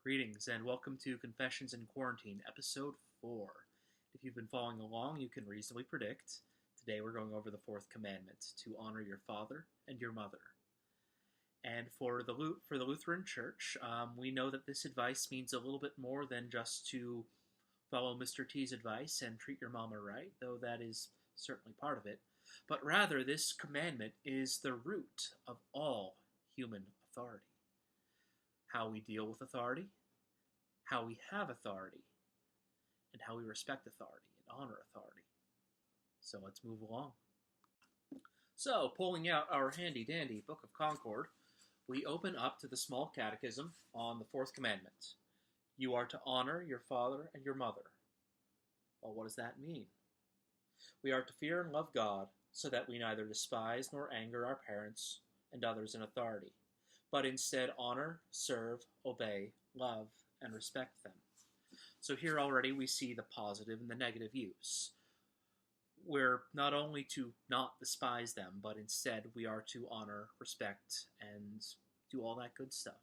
Greetings and welcome to Confessions in Quarantine, Episode 4. If you've been following along, you can reasonably predict. Today we're going over the fourth commandment, to honor your father and your mother. And for the Lutheran Church, we know that this advice means a little bit more than just to follow Mr. T's advice and treat your mama right, though that is certainly part of it. But rather, this commandment is the root of all human authority. How we deal with authority, how we have authority, and how we respect authority and honor authority. So let's move along. So, pulling out our handy-dandy Book of Concord, we open up to the Small Catechism on the fourth commandment. You are to honor your father and your mother. Well, what does that mean? We are to fear and love God so that we neither despise nor anger our parents and others in authority, but instead honor, serve, obey, love, and respect them. So here already we see the positive and the negative use. We're not only to not despise them, but instead we are to honor, respect, and do all that good stuff.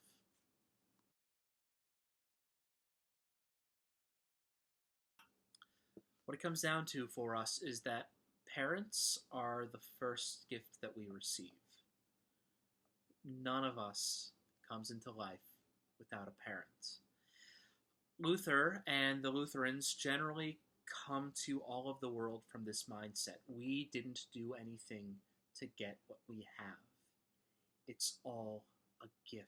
What it comes down to for us is that parents are the first gift that we receive. None of us comes into life without a parent. Luther and the Lutherans generally come to all of the world from this mindset. We didn't do anything to get what we have. It's all a gift.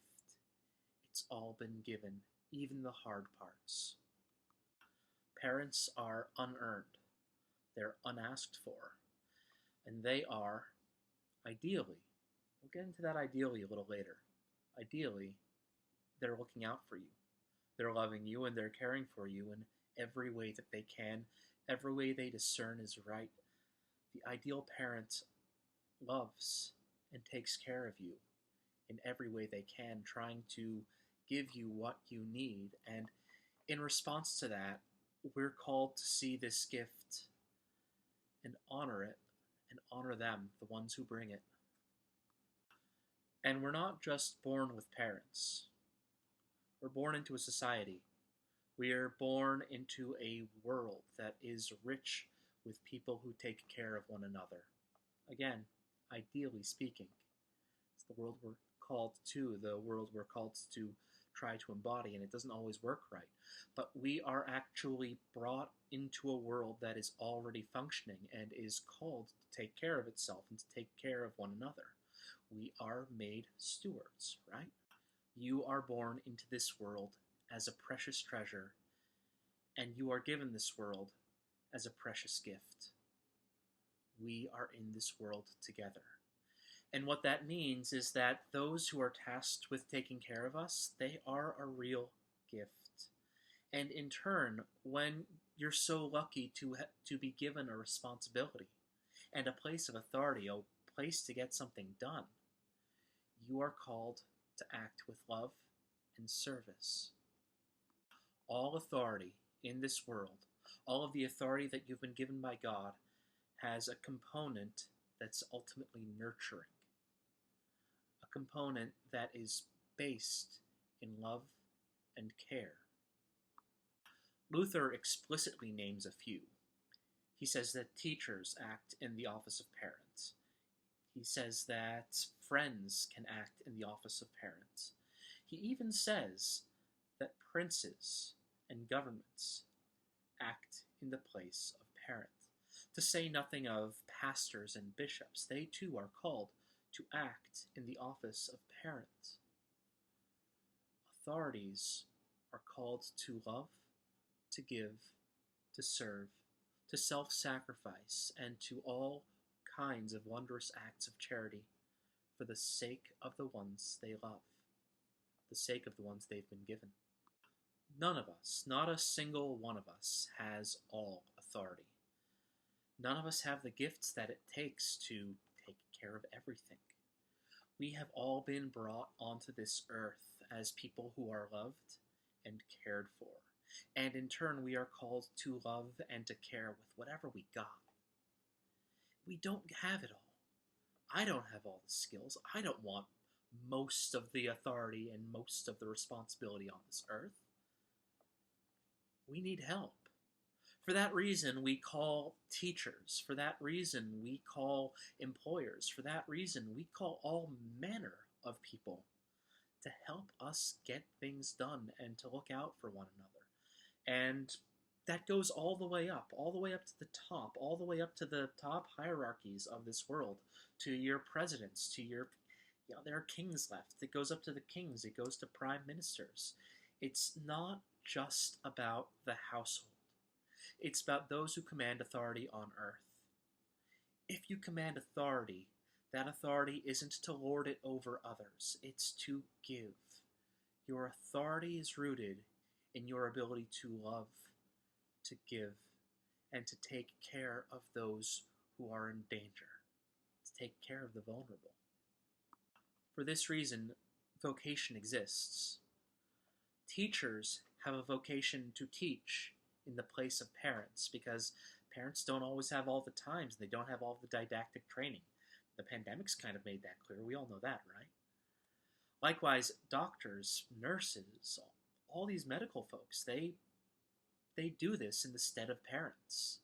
It's all been given, even the hard parts. Parents are unearned. They're unasked for. And they are, ideally, we'll get into that ideally a little later. Ideally, they're looking out for you. They're loving you and they're caring for you in every way that they can, every way they discern is right. The ideal parent loves and takes care of you in every way they can, trying to give you what you need. And in response to that, we're called to see this gift and honor it and honor them, the ones who bring it. And we're not just born with parents. We're born into a society. We are born into a world that is rich with people who take care of one another. Again, ideally speaking, it's the world we're called to, the world we're called to try to embody, and it doesn't always work right. But we are actually brought into a world that is already functioning and is called to take care of itself and to take care of one another. We are made stewards, right? You are born into this world as a precious treasure, and you are given this world as a precious gift. We are in this world together. And what that means is that those who are tasked with taking care of us, they are a real gift. And in turn, when you're so lucky to be given a responsibility and a place of authority, a place to get something done, you are called to act with love and service. All authority in this world, all of the authority that you've been given by God, has a component that's ultimately nurturing. A component that is based in love and care. Luther explicitly names a few. He says that teachers act in the office of parents. He says that friends can act in the office of parents. He even says that princes and governments act in the place of parent. To say nothing of pastors and bishops, they too are called to act in the office of parent. Authorities are called to love, to give, to serve, to self-sacrifice, and to all kinds of wondrous acts of charity for the sake of the ones they love, the sake of the ones they've been given. None of us, not a single one of us, has all authority. None of us have the gifts that it takes to take care of everything. We have all been brought onto this earth as people who are loved and cared for. And in turn, we are called to love and to care with whatever we got. We don't have it all. I don't have all the skills. I don't want most of the authority and most of the responsibility on this earth, we need help. For that reason, we call teachers. For that reason, we call employers. For that reason, we call all manner of people to help us get things done and to look out for one another. And that goes all the way up to the top, all the way up to the top hierarchies of this world, to your presidents, to your, there are kings left. It goes up to the kings, it goes to prime ministers. It's not just about the household. It's about those who command authority on earth. If you command authority, that authority isn't to lord it over others. It's to give. Your authority is rooted in your ability to love, to give, and to take care of those who are in danger, to take care of the vulnerable. For this reason, vocation exists. Teachers have a vocation to teach in the place of parents, because parents don't always have all the times, and they don't have all the didactic training. The pandemic's kind of made that clear. We all know that, right? Likewise, doctors, nurses, all these medical folks, they do this in the stead of parents.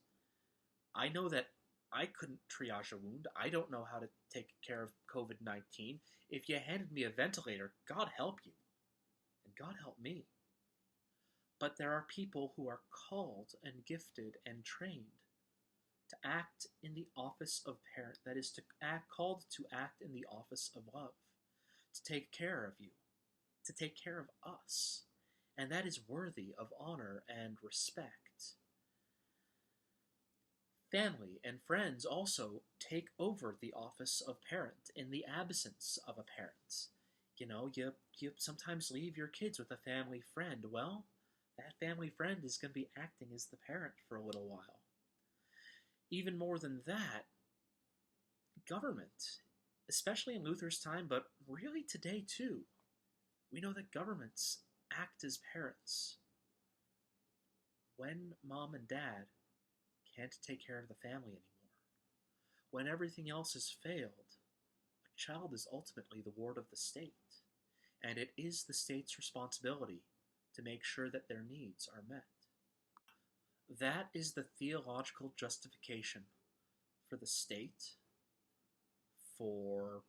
I know that I couldn't triage a wound. I don't know how to take care of COVID-19. If you handed me a ventilator, God help you. And God help me. But there are people who are called and gifted and trained to act in the office of parent, that is, called to act in the office of love, to take care of you, to take care of us. And that is worthy of honor and respect. Family and friends also take over the office of parent in the absence of a parent. You sometimes leave your kids with a family friend. Well, that family friend is going to be acting as the parent for a little while. Even more than that, government, especially in Luther's time, but really today too, we know that governments act as parents. When mom and dad can't take care of the family anymore, when everything else has failed, a child is ultimately the ward of the state, and it is the state's responsibility to make sure that their needs are met. That is the theological justification for the state, for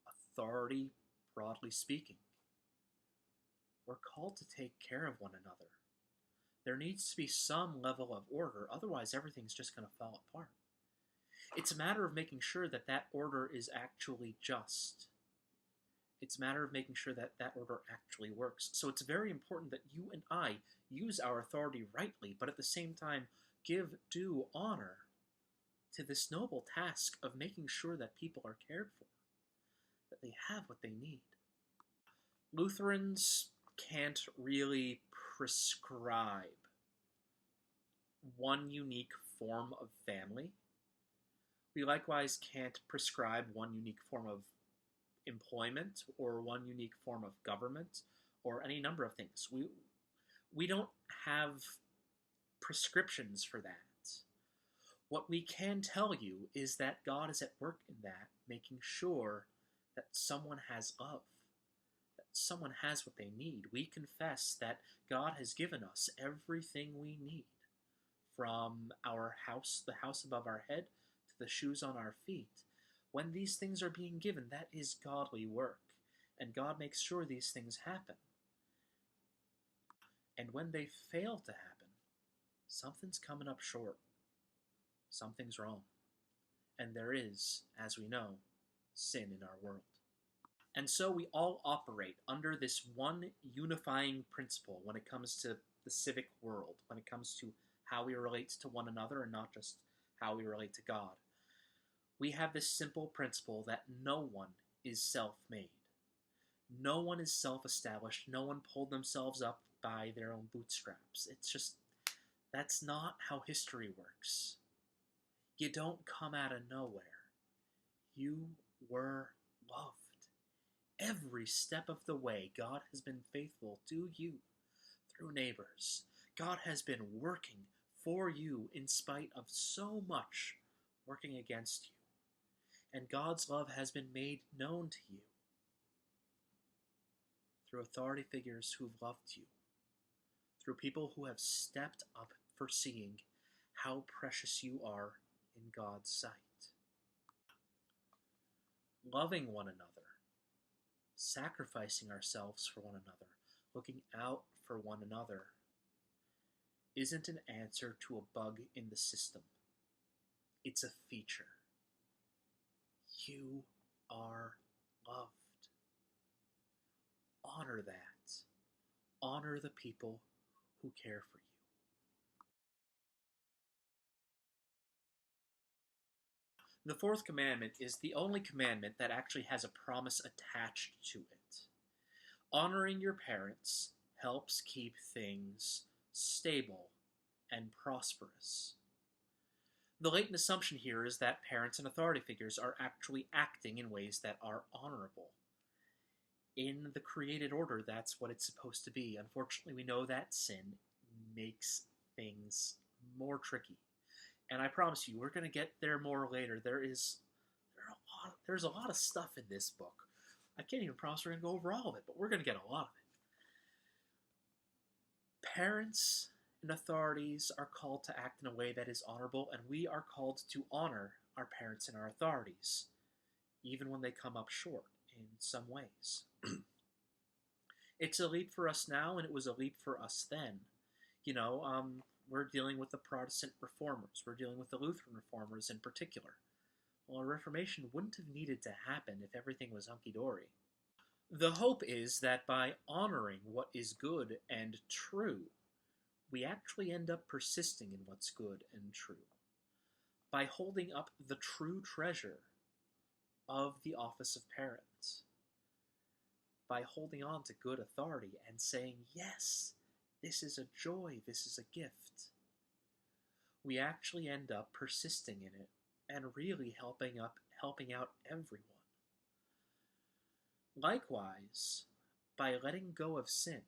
authority, broadly speaking. We're called to take care of one another. There needs to be some level of order, otherwise everything's just going to fall apart. It's a matter of making sure that that order is actually just. It's a matter of making sure that that order actually works. So it's very important that you and I use our authority rightly, but at the same time give due honor to this noble task of making sure that people are cared for, that they have what they need. Lutherans can't really prescribe one unique form of family. We likewise can't prescribe one unique form of employment or one unique form of government or any number of things. We don't have prescriptions for that. What we can tell you is that God is at work in that, making sure that someone has love, that someone has what they need. We confess that God has given us everything we need, from our house, the house above our head, to the shoes on our feet. When these things are being given, that is godly work, and God makes sure these things happen. And when they fail to happen, something's coming up short. Something's wrong. And there is, as we know, sin in our world. And so we all operate under this one unifying principle when it comes to the civic world, when it comes to how we relate to one another and not just how we relate to God. We have this simple principle that no one is self-made. No one is self-established. No one pulled themselves up by their own bootstraps. It's just, that's not how history works. You don't come out of nowhere. You were loved. Every step of the way, God has been faithful to you through neighbors. God has been working for you in spite of so much working against you. And God's love has been made known to you. through authority figures who've loved you, through people who have stepped up for seeing how precious you are in God's sight. Loving one another, sacrificing ourselves for one another, looking out for one another, isn't an answer to a bug in the system. It's a feature. You are loved. Honor that. Honor the people who care for you. The fourth commandment is the only commandment that actually has a promise attached to it. Honoring your parents helps keep things stable and prosperous. The latent assumption here is that parents and authority figures are actually acting in ways that are honorable. In the created order, that's what it's supposed to be. Unfortunately, we know that sin makes things more tricky. And I promise you, we're going to get there more later. There's a lot of stuff in this book. I can't even promise we're going to go over all of it, but we're going to get a lot of it. Parents and authorities are called to act in a way that is honorable, and we are called to honor our parents and our authorities, even when they come up short in some ways. It's a leap for us now, and it was a leap for us then. We're dealing with the Protestant reformers. We're dealing with the Lutheran reformers in particular. Well, a Reformation wouldn't have needed to happen if everything was hunky-dory. The hope is that by honoring what is good and true, we actually end up persisting in what's good and true. By holding up the true treasure of the office of parents. By holding on to good authority and saying, yes, this is a joy, this is a gift. We actually end up persisting in it and really helping out everyone. Likewise, by letting go of sin,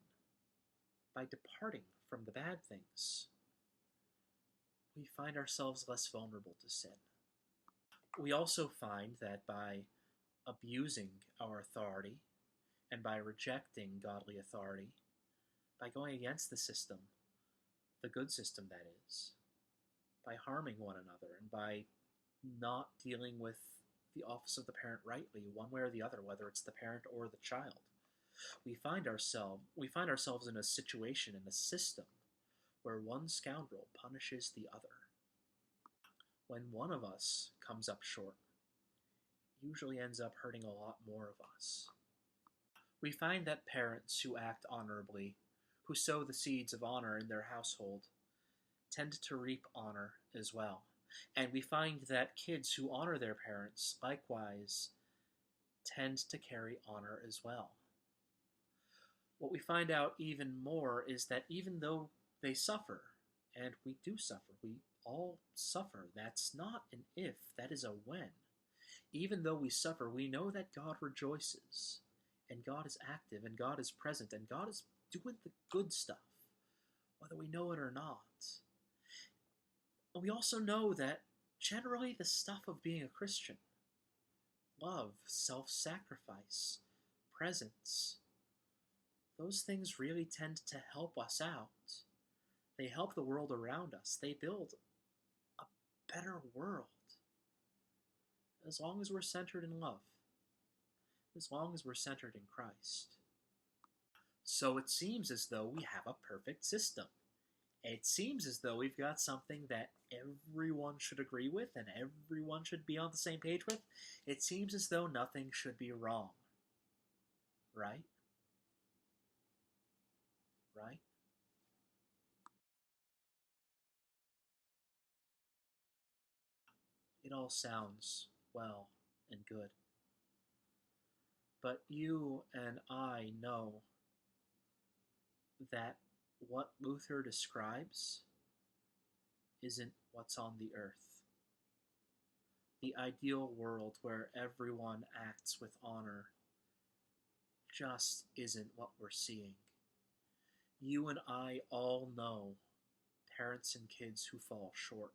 by departing from the bad things, we find ourselves less vulnerable to sin. We also find that by abusing our authority and by rejecting godly authority, by going against the system, the good system that is, by harming one another and by not dealing with the office of the parent rightly, one way or the other, whether it's the parent or the child, we find ourselves in a situation, in a system, where one scoundrel punishes the other. When one of us comes up short, it usually ends up hurting a lot more of us. We find that parents who act honorably, who sow the seeds of honor in their household, tend to reap honor as well. And we find that kids who honor their parents, likewise, tend to carry honor as well. What we find out even more is that even though they suffer, and we do suffer, we all suffer, that's not an if, that is a when. Even though we suffer, we know that God rejoices, and God is active, and God is present, and God is doing the good stuff, whether we know it or not. And we also know that generally the stuff of being a Christian, love, self-sacrifice, presence, those things really tend to help us out. They help the world around us. They build a better world. As long as we're centered in love. As long as we're centered in Christ. So it seems as though we have a perfect system. It seems as though we've got something that everyone should agree with and everyone should be on the same page with. It seems as though nothing should be wrong. Right? Right? It all sounds well and good. But you and I know that what Luther describes isn't what's on the earth. The ideal world where everyone acts with honor just isn't what we're seeing. You and I all know parents and kids who fall short.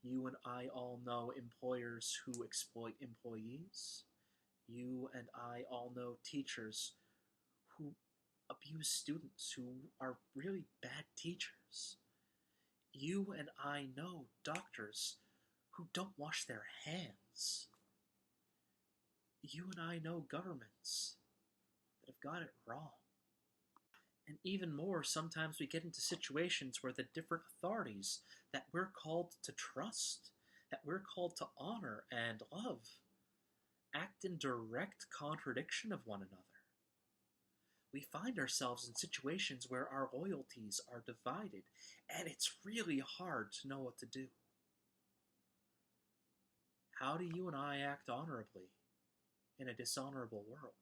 You and I all know employers who exploit employees. You and I all know teachers who abuse students who are really bad teachers. You and I know doctors who don't wash their hands. You and I know governments that have got it wrong. And even more, sometimes we get into situations where the different authorities that we're called to trust, that we're called to honor and love, act in direct contradiction of one another. We find ourselves in situations where our loyalties are divided, and it's really hard to know what to do. How do you and I act honorably in a dishonorable world?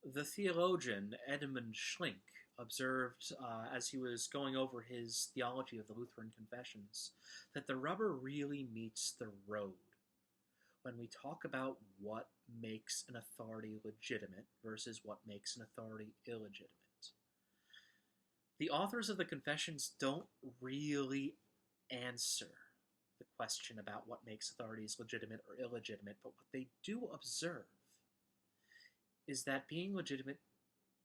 The theologian Edmund Schlink observed, as he was going over his theology of the Lutheran confessions, that the rubber really meets the road when we talk about what makes an authority legitimate versus what makes an authority illegitimate. The authors of the confessions don't really answer the question about what makes authorities legitimate or illegitimate, but what they do observe is that being legitimate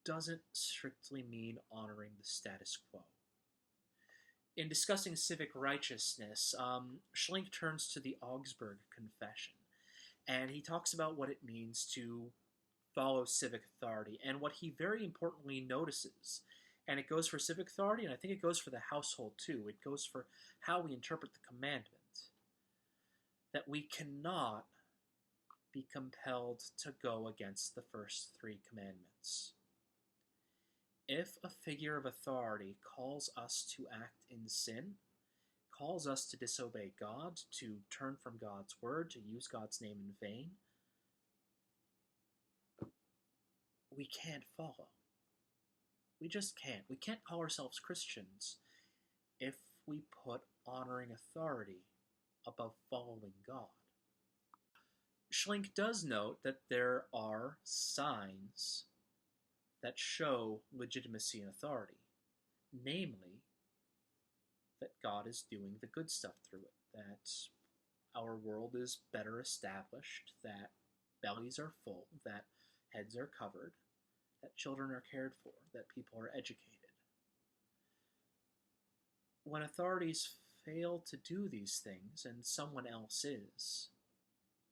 doesn't strictly mean honoring the status quo. In discussing civic righteousness, Schlink turns to the Augsburg Confession, and he talks about what it means to follow civic authority, and what he very importantly notices, and it goes for civic authority, and I think it goes for the household too, it goes for how we interpret the commandment, that we cannot be compelled to go against the first three commandments. If a figure of authority calls us to act in sin, calls us to disobey God, to turn from God's word, to use God's name in vain, we can't follow. We just can't. We can't call ourselves Christians if we put honoring authority above following God. Schlink does note that there are signs that show legitimacy and authority, namely, that God is doing the good stuff through it, that our world is better established, that bellies are full, that heads are covered, that children are cared for, that people are educated. When authorities fail to do these things and someone else is,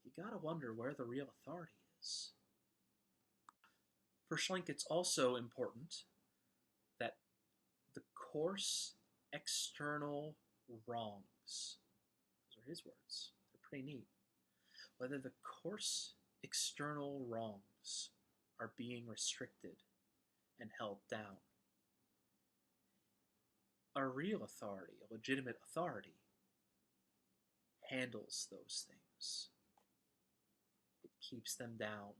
you gotta wonder where the real authority is. For Schlink, it's also important that the coarse external wrongs, those are his words, they're pretty neat, whether the coarse external wrongs are being restricted and held down. A real authority, a legitimate authority, handles those things. It keeps them down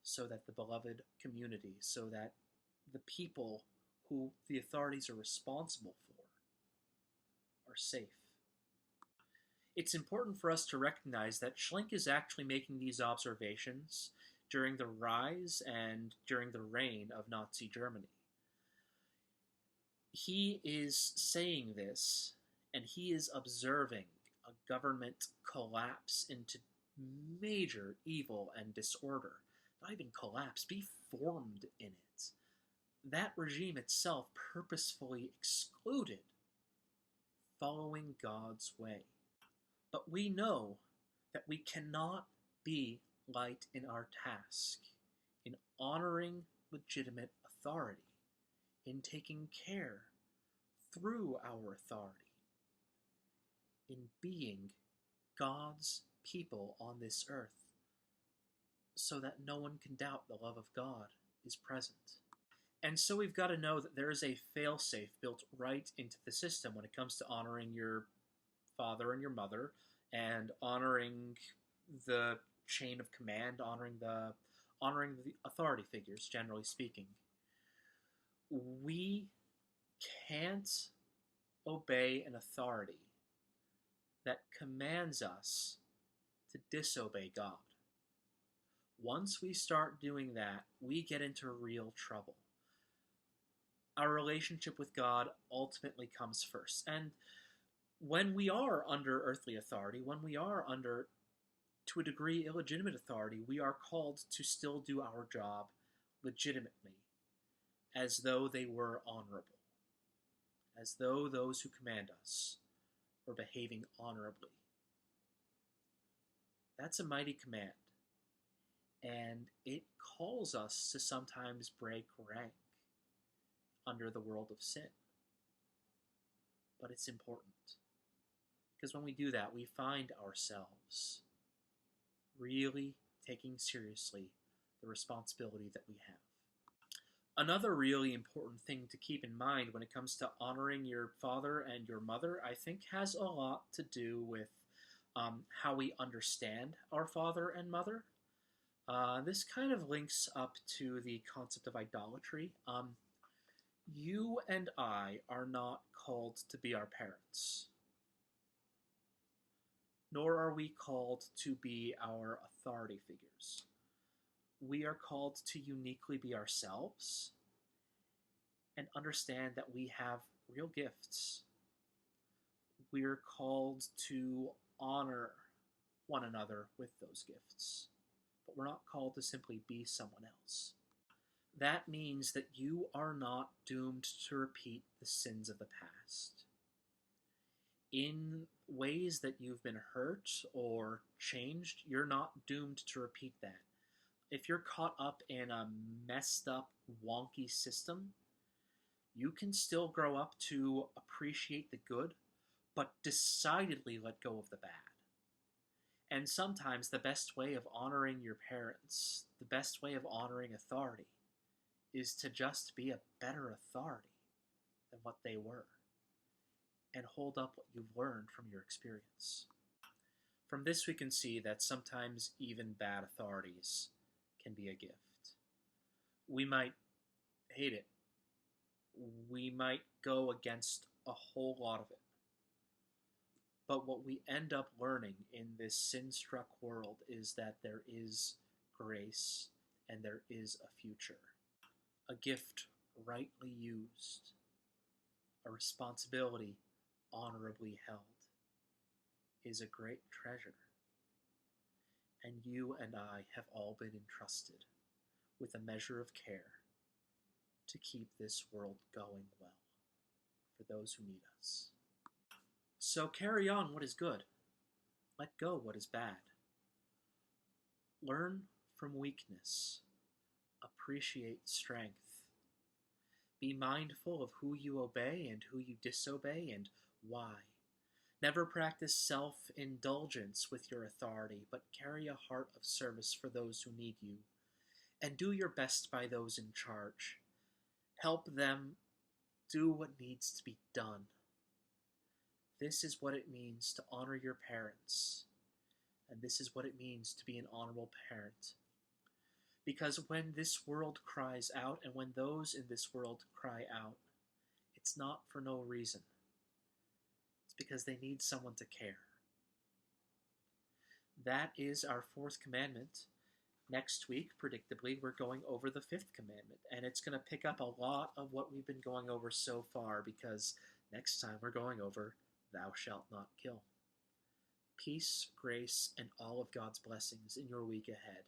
so that the beloved community, so that the people who the authorities are responsible for are safe. It's important for us to recognize that Schlink is actually making these observations during the rise and during the reign of Nazi Germany. He is saying this, and he is observing a government collapse into major evil and disorder. Not even collapse, be formed in it. That regime itself purposefully excluded following God's way. But we know that we cannot be light in our task, in honoring legitimate authority, in taking care through our authority, in being God's people on this earth, so that no one can doubt the love of God is present. And so we've got to know that there is a fail-safe built right into the system when it comes to honoring your father and your mother, and honoring the chain of command, honoring the authority figures, generally speaking. We can't obey an authority that commands us to disobey God. Once we start doing that, we get into real trouble. Our relationship with God ultimately comes first. And when we are under earthly authority, when we are under, to a degree, illegitimate authority, we are called to still do our job legitimately, as though they were honorable, as though those who command us were behaving honorably. That's a mighty command, and it calls us to sometimes break rank under the world of sin. But it's important, because when we do that, we find ourselves really taking seriously the responsibility that we have. Another really important thing to keep in mind when it comes to honoring your father and your mother, I think, has a lot to do with how we understand our father and mother. This kind of links up to the concept of idolatry. You and I are not called to be our parents, nor are we called to be our authority figures. We are called to uniquely be ourselves and understand that we have real gifts. We're called to honor one another with those gifts, but we're not called to simply be someone else. That means that you are not doomed to repeat the sins of the past. In ways that you've been hurt or changed, you're not doomed to repeat that. If you're caught up in a messed up, wonky system, you can still grow up to appreciate the good, but decidedly let go of the bad. And sometimes the best way of honoring your parents, the best way of honoring authority, is to just be a better authority than what they were, and hold up what you've learned from your experience. From this we can see that sometimes even bad authorities can be a gift. We might hate it. We might go against a whole lot of it. But what we end up learning in this sin-struck world is that there is grace and there is a future. A gift rightly used, a responsibility honorably held, is a great treasure. And you and I have all been entrusted with a measure of care to keep this world going well for those who need us. So carry on what is good. Let go what is bad. Learn from weakness. Appreciate strength. Be mindful of who you obey and who you disobey and why. Never practice self-indulgence with your authority, but carry a heart of service for those who need you. And do your best by those in charge. Help them do what needs to be done. This is what it means to honor your parents. And this is what it means to be an honorable parent. Because when this world cries out, and when those in this world cry out, it's not for no reason. It's because they need someone to care. That is our fourth commandment. Next week, predictably, we're going over the fifth commandment, and it's going to pick up a lot of what we've been going over so far, because next time we're going over thou shalt not kill. Peace, grace, and all of God's blessings in your week ahead.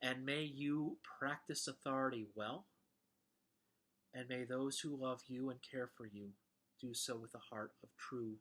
And may you practice authority well, and may those who love you and care for you do so with a heart of true